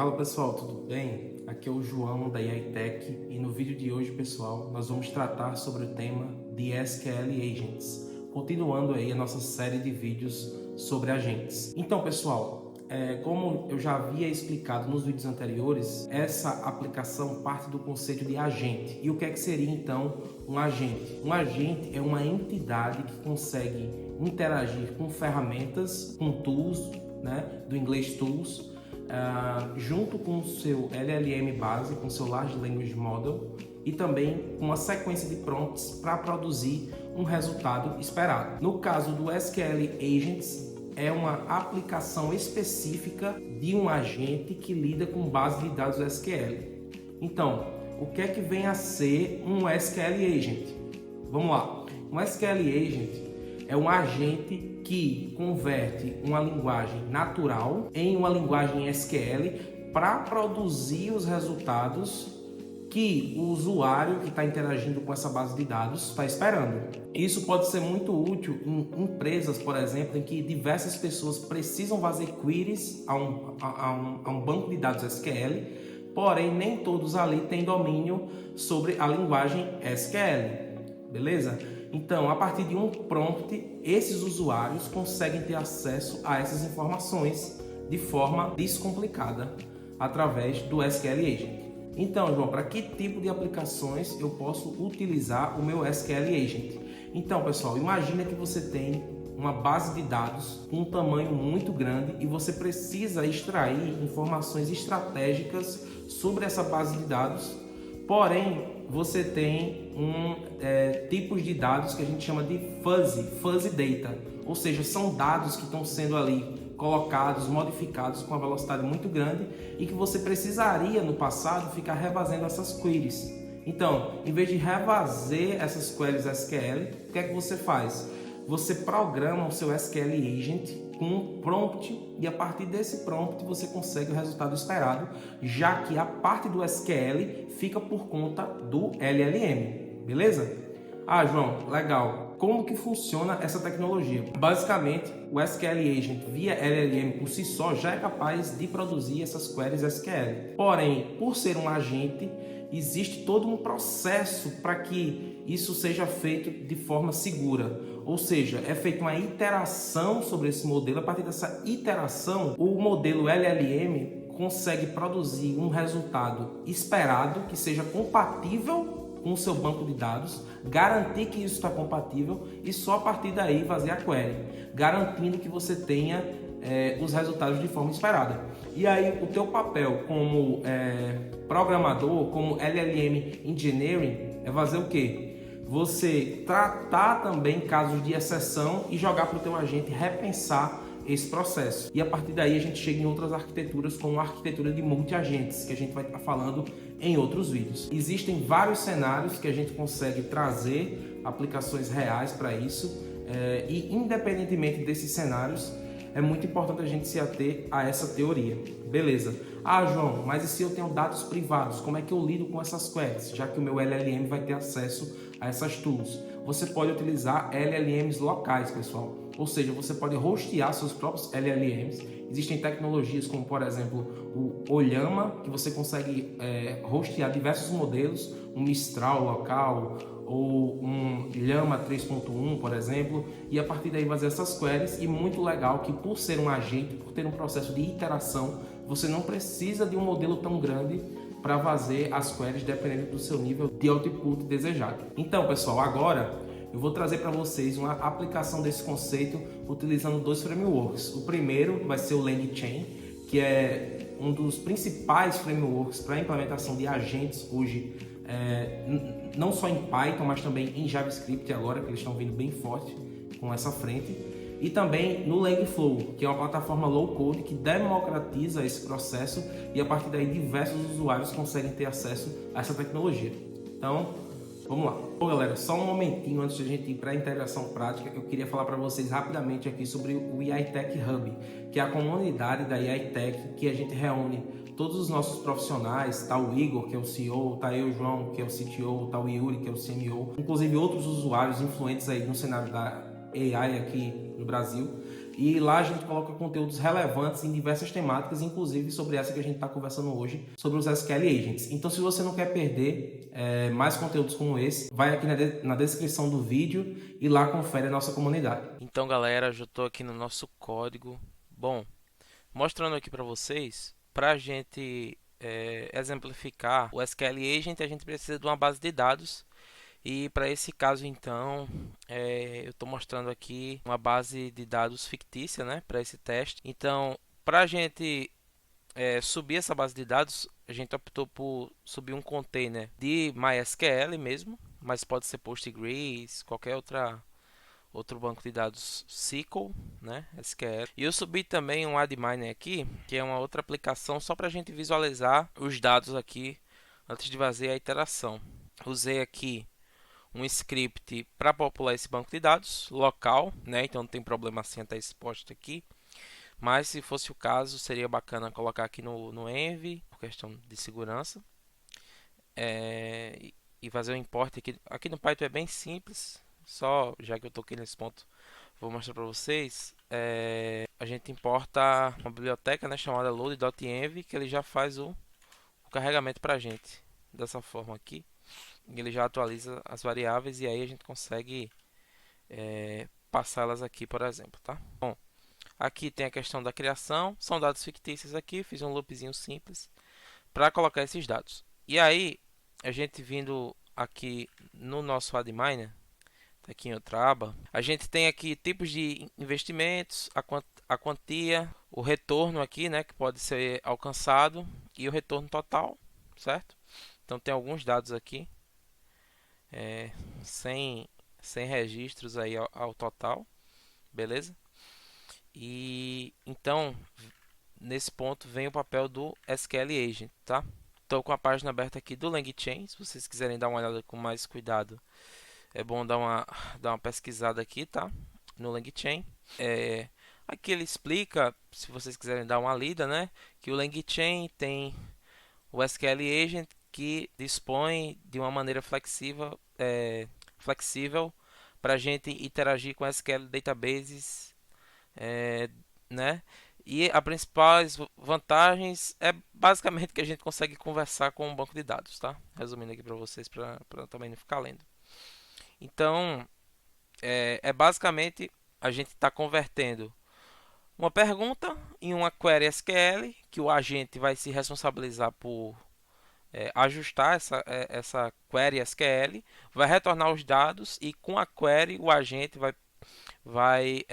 Fala pessoal, tudo bem? Aqui é o João da AITech e no vídeo de hoje, pessoal, nós vamos tratar sobre o tema de SQL Agents, continuando aí a nossa série de vídeos sobre agentes. Então, pessoal, como eu já havia explicado nos vídeos anteriores, essa aplicação parte do conceito de agente. E o que é que seria então um agente? Um agente é uma entidade que consegue interagir com ferramentas, com tools, né, do inglês tools, junto com o seu LLM base, com o seu Large Language Model e também uma sequência de prompts para produzir um resultado esperado. No caso do SQL Agents, é uma aplicação específica de um agente que lida com base de dados SQL. Então, o que é que vem a ser um SQL Agent? Vamos lá. Um SQL Agent é um agente que converte uma linguagem natural em uma linguagem SQL para produzir os resultados que o usuário que está interagindo com essa base de dados está esperando. Isso pode ser muito útil em empresas, por exemplo, em que diversas pessoas precisam fazer queries a um banco de dados SQL, porém nem todos ali têm domínio sobre a linguagem SQL, beleza? Então, a partir de um prompt, esses usuários conseguem ter acesso a essas informações de forma descomplicada através do SQL Agent. Então, João, para que tipo de aplicações eu posso utilizar o meu SQL Agent? Então, pessoal, imagina que você tem uma base de dados com um tamanho muito grande e você precisa extrair informações estratégicas sobre essa base de dados. Porém, você tem tipos de dados que a gente chama de fuzzy data, ou seja, são dados que estão sendo ali colocados, modificados com uma velocidade muito grande e que você precisaria no passado ficar refazendo essas queries. Então, em vez de refazer essas queries SQL, o que é que você faz? Você programa o seu SQL Agent com um prompt e a partir desse prompt você consegue o resultado esperado, já que a parte do SQL fica por conta do LLM, beleza? Ah, João, legal. Como que funciona essa tecnologia? Basicamente, o SQL Agent via LLM por si só já é capaz de produzir essas queries SQL. Porém, por ser um agente, existe todo um processo para que isso seja feito de forma segura. Ou seja, é feita uma iteração sobre esse modelo. A partir dessa iteração, o modelo LLM consegue produzir um resultado esperado que seja compatível com o seu banco de dados, garantir que isso está compatível e só a partir daí fazer a query, garantindo que você tenha os resultados de forma esperada. E aí o teu papel como programador, como LLM Engineering, é fazer o quê? Você tratar também casos de exceção e jogar para o teu agente repensar esse processo. E a partir daí a gente chega em outras arquiteturas, como a arquitetura de multi-agentes, que a gente vai estar falando em outros vídeos. Existem vários cenários que a gente consegue trazer aplicações reais para isso, e independentemente desses cenários, é muito importante a gente se ater a essa teoria. Beleza. Ah, João, mas e se eu tenho dados privados? Como é que eu lido com essas queries? Já que o meu LLM vai ter acesso a essas tools. Você pode utilizar LLMs locais, pessoal. Ou seja, você pode hostear seus próprios LLMs. Existem tecnologias como, por exemplo, o Ollama, que você consegue hostear diversos modelos, um Mistral local ou um Llama 3.1, por exemplo, e a partir daí fazer essas queries. E muito legal que, por ser um agente, por ter um processo de iteração, você não precisa de um modelo tão grande para fazer as queries dependendo do seu nível de output desejado. Então, pessoal, agora eu vou trazer para vocês uma aplicação desse conceito utilizando dois frameworks. O primeiro vai ser o LangChain, que é um dos principais frameworks para a implementação de agentes hoje, não só em Python, mas também em JavaScript agora, que eles estão vindo bem forte com essa frente. E também no Langflow, que é uma plataforma low-code que democratiza esse processo e a partir daí diversos usuários conseguem ter acesso a essa tecnologia. Então, vamos lá. Bom, galera, só um momentinho antes de a gente ir para a integração prática, eu queria falar para vocês rapidamente aqui sobre o AITech Hub, que é a comunidade da AITech que a gente reúne todos os nossos profissionais. Tá o Igor, que é o CEO, tá eu, João, que é o CTO, tá o Yuri, que é o CMO, inclusive outros usuários influentes aí no cenário da AI aqui no Brasil. E lá a gente coloca conteúdos relevantes em diversas temáticas, inclusive sobre essa que a gente está conversando hoje, sobre os SQL Agents. Então, se você não quer perder mais conteúdos como esse, vai aqui na descrição do vídeo e lá confere a nossa comunidade. Então, galera, já estou aqui no nosso código. Bom, mostrando aqui para vocês, para a gente exemplificar o SQL Agent, a gente precisa de uma base de dados. E para esse caso, então, eu estou mostrando aqui uma base de dados fictícia, né, para esse teste. Então, para a gente subir essa base de dados, a gente optou por subir um container de MySQL mesmo, mas pode ser Postgres, qualquer outro banco de dados SQL, né, SQL. E eu subi também um AdMiner aqui, que é uma outra aplicação só para a gente visualizar os dados aqui antes de fazer a iteração. Usei aqui um script para popular esse banco de dados local, né? Então não tem problema assim até exposto aqui. Mas se fosse o caso, seria bacana colocar aqui no Env, por questão de segurança. E fazer o import aqui. Aqui no Python é bem simples. Só, já que eu toquei nesse ponto, vou mostrar para vocês. A gente importa uma biblioteca, né, chamada load.env, que ele já faz o carregamento para a gente. Dessa forma aqui. Ele já atualiza as variáveis e aí a gente consegue passá-las aqui, por exemplo, tá? Bom, aqui tem a questão da criação, são dados fictícios aqui, fiz um loopzinho simples para colocar esses dados. E aí, a gente vindo aqui no nosso AdMiner, tá aqui em outra aba, a gente tem aqui tipos de investimentos, a quantia, o retorno aqui, né, que pode ser alcançado e o retorno total, certo? Então tem alguns dados aqui, é, 100, 100 registros aí ao total, beleza? E então, nesse ponto vem o papel do SQL Agent, tá? Estou com a página aberta aqui do LangChain, se vocês quiserem dar uma olhada com mais cuidado, é bom dar uma pesquisada aqui, tá? No LangChain. Aqui ele explica, se vocês quiserem dar uma lida, né? Que o LangChain tem o SQL Agent que dispõe de uma maneira flexível para a gente interagir com SQL databases, né? E as principais vantagens é basicamente que a gente consegue conversar com um banco de dados, tá? Resumindo aqui para vocês, para também não ficar lendo. Então, basicamente a gente está convertendo uma pergunta em uma query SQL, que o agente vai se responsabilizar por ajustar essa query SQL, vai retornar os dados e com a query o agente vai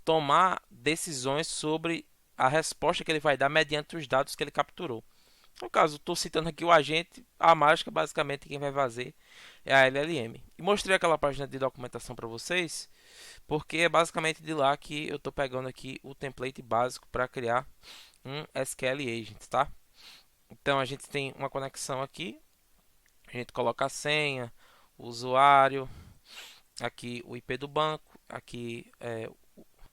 tomar decisões sobre a resposta que ele vai dar mediante os dados que ele capturou. No caso, estou citando aqui o agente, a mágica basicamente quem vai fazer é a LLM. E mostrei aquela página de documentação para vocês, porque é basicamente de lá que eu estou pegando aqui o template básico para criar um SQL Agent, tá? Então a gente tem uma conexão aqui, a gente coloca a senha, o usuário, aqui o IP do banco, aqui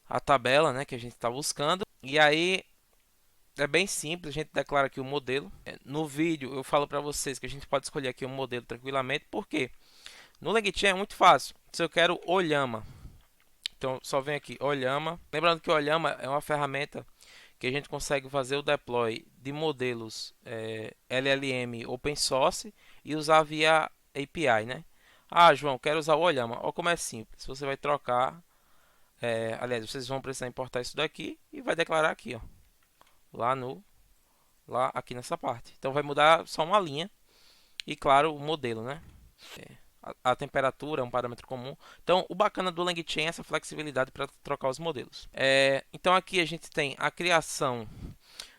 a tabela, né, que a gente está buscando. E aí é bem simples, a gente declara aqui o modelo. No vídeo eu falo para vocês que a gente pode escolher aqui um modelo tranquilamente, porque no LangChain é muito fácil. Se eu quero o Llama, então só vem aqui Llama. Lembrando que o Llama é uma ferramenta que a gente consegue fazer o deploy de modelos LLM open source e usar via API, né? Ah, João, quero usar o Llama. Olha como é simples. Você vai trocar, aliás, vocês vão precisar importar isso daqui e vai declarar aqui, ó, lá aqui nessa parte. Então vai mudar só uma linha e claro o modelo, né? A temperatura é um parâmetro comum. Então, o bacana do LangChain é essa flexibilidade para trocar os modelos. Então, aqui a gente tem a criação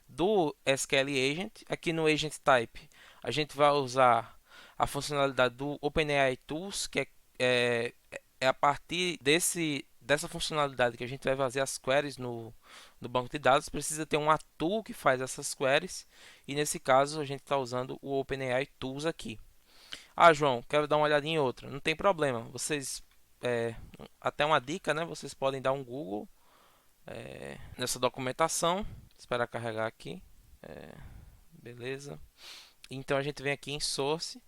do SQL Agent. Aqui no Agent Type, a gente vai usar a funcionalidade do OpenAI Tools, que é a partir dessa funcionalidade que a gente vai fazer as queries no banco de dados. Precisa ter uma tool que faz essas queries. E nesse caso, a gente está usando o OpenAI Tools aqui. Ah, João, quero dar uma olhadinha em outra. Não tem problema. Vocês, até uma dica, né? Vocês podem dar um Google nessa documentação. Esperar carregar aqui. Beleza. Então a gente vem aqui em Source.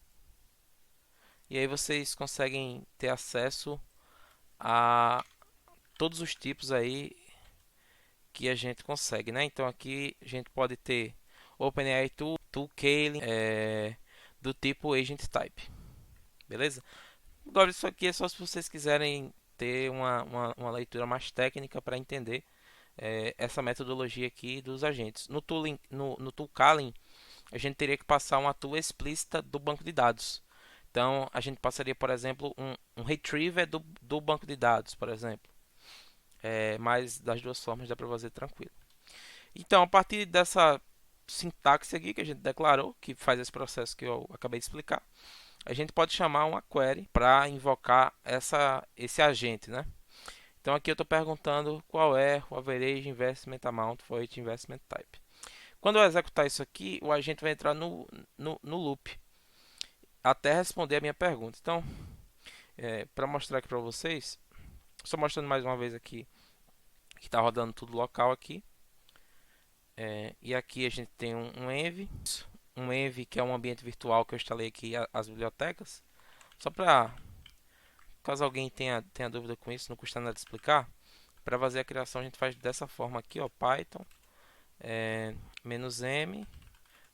E aí vocês conseguem ter acesso a todos os tipos aí que a gente consegue, né? Então aqui a gente pode ter OpenAI Tool Kali, do tipo Agent Type, beleza? Agora isso aqui é só se vocês quiserem ter uma leitura mais técnica para entender essa metodologia aqui dos agentes. No Tool Kali, a gente teria que passar uma tool explícita do banco de dados. Então a gente passaria, por exemplo, um retriever do banco de dados, por exemplo. Mas das duas formas dá para fazer tranquilo. Então, a partir dessa sintaxe aqui que a gente declarou, que faz esse processo que eu acabei de explicar, a gente pode chamar uma query para invocar esse agente, né? Então aqui eu estou perguntando qual é o average investment amount for each investment type. Quando eu executar isso aqui, o agente vai entrar no loop até responder a minha pergunta. Então, para mostrar aqui para vocês, só mostrando mais uma vez aqui que está rodando tudo local aqui. E aqui a gente tem um env que é um ambiente virtual que eu instalei aqui as bibliotecas. Só para caso alguém tenha dúvida com isso, não custa nada explicar. Para fazer a criação a gente faz dessa forma aqui, ó, Python "-m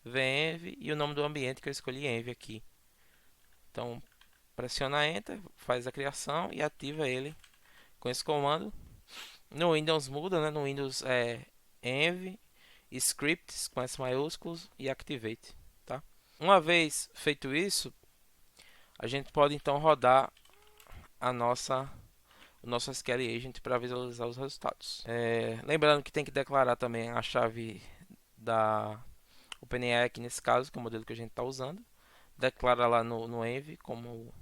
venv" e o nome do ambiente que eu escolhi env aqui. Então pressiona Enter, faz a criação e ativa ele com esse comando. No Windows muda, né? No Windows é env scripts com S maiúsculos e activate, tá? Uma vez feito isso, a gente pode então rodar o nosso SQL Agent para visualizar os resultados. Lembrando que tem que declarar também a chave da OpenAI aqui nesse caso, que é o modelo que a gente está usando. Declara lá no env, como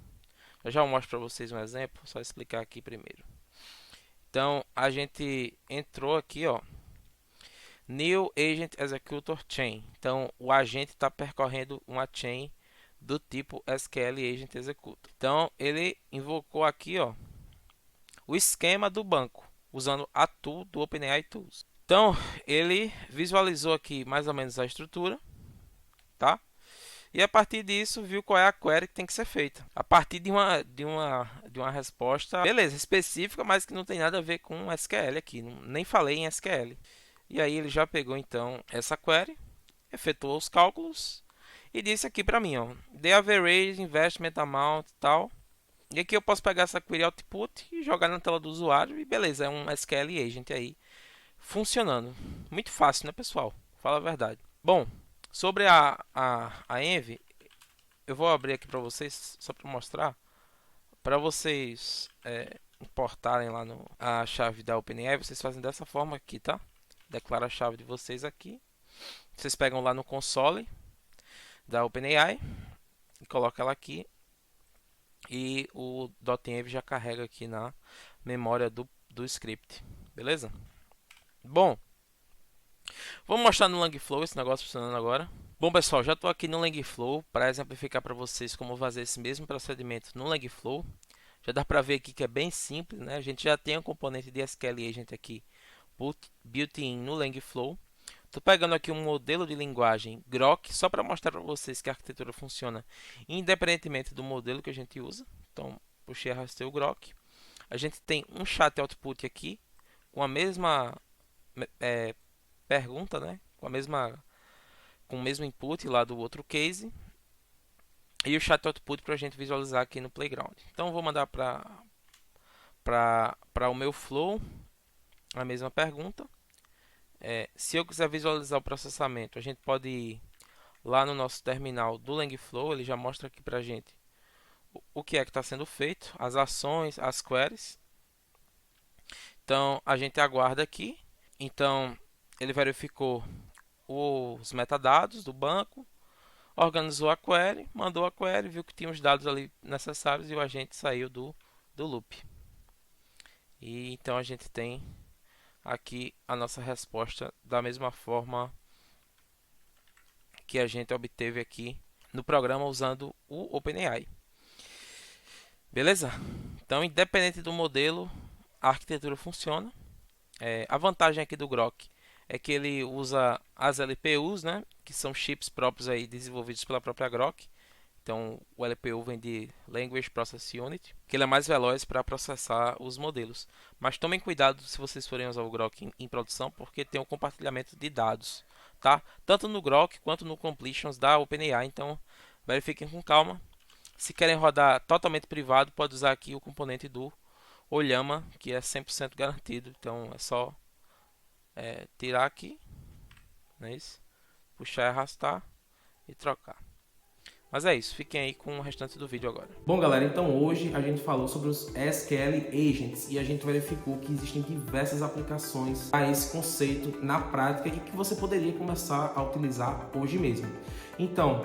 eu já mostro para vocês um exemplo, só explicar aqui primeiro. Então a gente entrou aqui, ó, New Agent Executor Chain. Então o agente está percorrendo uma chain do tipo SQL Agent Executor. Então ele invocou aqui, ó, o esquema do banco usando a tool do OpenAI Tools. Então ele visualizou aqui mais ou menos a estrutura, tá? E a partir disso viu qual é a query que tem que ser feita. A partir de uma resposta, beleza, específica, mas que não tem nada a ver com SQL aqui. Nem falei em SQL. E aí ele já pegou então essa query, efetuou os cálculos e disse aqui para mim, ó, the average investment amount e tal. E aqui eu posso pegar essa query output e jogar na tela do usuário e beleza, é um SQL agent aí funcionando. Muito fácil, né, pessoal? Fala a verdade. Bom, sobre a env, eu vou abrir aqui para vocês só para mostrar, para vocês importarem lá a chave da OpenAI, vocês fazem dessa forma aqui, tá? Declara a chave de vocês aqui. Vocês pegam lá no console da OpenAI e colocam ela aqui. E o .env já carrega aqui na memória do script. Beleza? Bom, vamos mostrar no Langflow esse negócio funcionando agora. Bom, pessoal, já estou aqui no Langflow para exemplificar para vocês como fazer esse mesmo procedimento no Langflow. Já dá para ver aqui que é bem simples, né? A gente já tem um componente de SQL Agent aqui built-in no Langflow. Estou pegando aqui um modelo de linguagem Grok só para mostrar para vocês que a arquitetura funciona independentemente do modelo que a gente usa. Então, puxei e arrastei o Grok. A gente tem um chat output aqui com a mesma pergunta, né? Com o mesmo input lá do outro case. E o chat output para a gente visualizar aqui no Playground. Então, vou mandar para o meu flow a mesma pergunta. Se eu quiser visualizar o processamento, a gente pode ir lá no nosso terminal do Langflow, ele já mostra aqui para a gente o que é que está sendo feito, as ações, as queries. Então a gente aguarda aqui. Então ele verificou os metadados do banco, organizou a query, mandou a query, viu que tinha os dados ali necessários e o agente saiu do loop. E então a gente tem aqui a nossa resposta da mesma forma que a gente obteve aqui no programa usando o OpenAI. Beleza? Então, independente do modelo, a arquitetura funciona. A vantagem aqui do Grok é que ele usa as LPUs, né, que são chips próprios aí desenvolvidos pela própria Grok. Então o LPU vem de Language Processing Unit, que ele é mais veloz para processar os modelos. Mas tomem cuidado se vocês forem usar o Grok em produção, porque tem um compartilhamento de dados, tá? Tanto no Grok quanto no Completions da OpenAI. Então verifiquem com calma. Se querem rodar totalmente privado, pode usar aqui o componente do Ollama, que é 100% garantido. Então é só tirar aqui, não é isso? Puxar e arrastar e trocar. Mas é isso, fiquem aí com o restante do vídeo agora. Bom, galera, então hoje a gente falou sobre os SQL Agents e a gente verificou que existem diversas aplicações a esse conceito na prática e que você poderia começar a utilizar hoje mesmo. Então,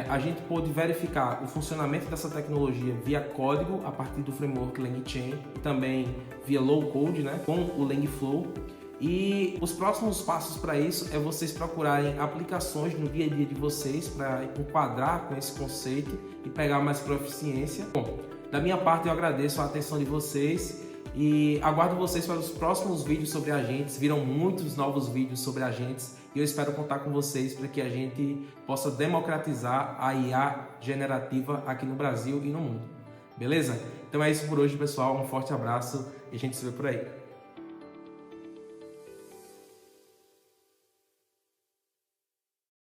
a gente pôde verificar o funcionamento dessa tecnologia via código a partir do framework LangChain e também via low code, né, com o LangFlow. E os próximos passos para isso é vocês procurarem aplicações no dia a dia de vocês para enquadrar com esse conceito e pegar mais proficiência. Bom, da minha parte eu agradeço a atenção de vocês e aguardo vocês para os próximos vídeos sobre agentes. Viram muitos novos vídeos sobre agentes e eu espero contar com vocês para que a gente possa democratizar a IA generativa aqui no Brasil e no mundo. Beleza? Então é isso por hoje, pessoal. Um forte abraço e a gente se vê por aí.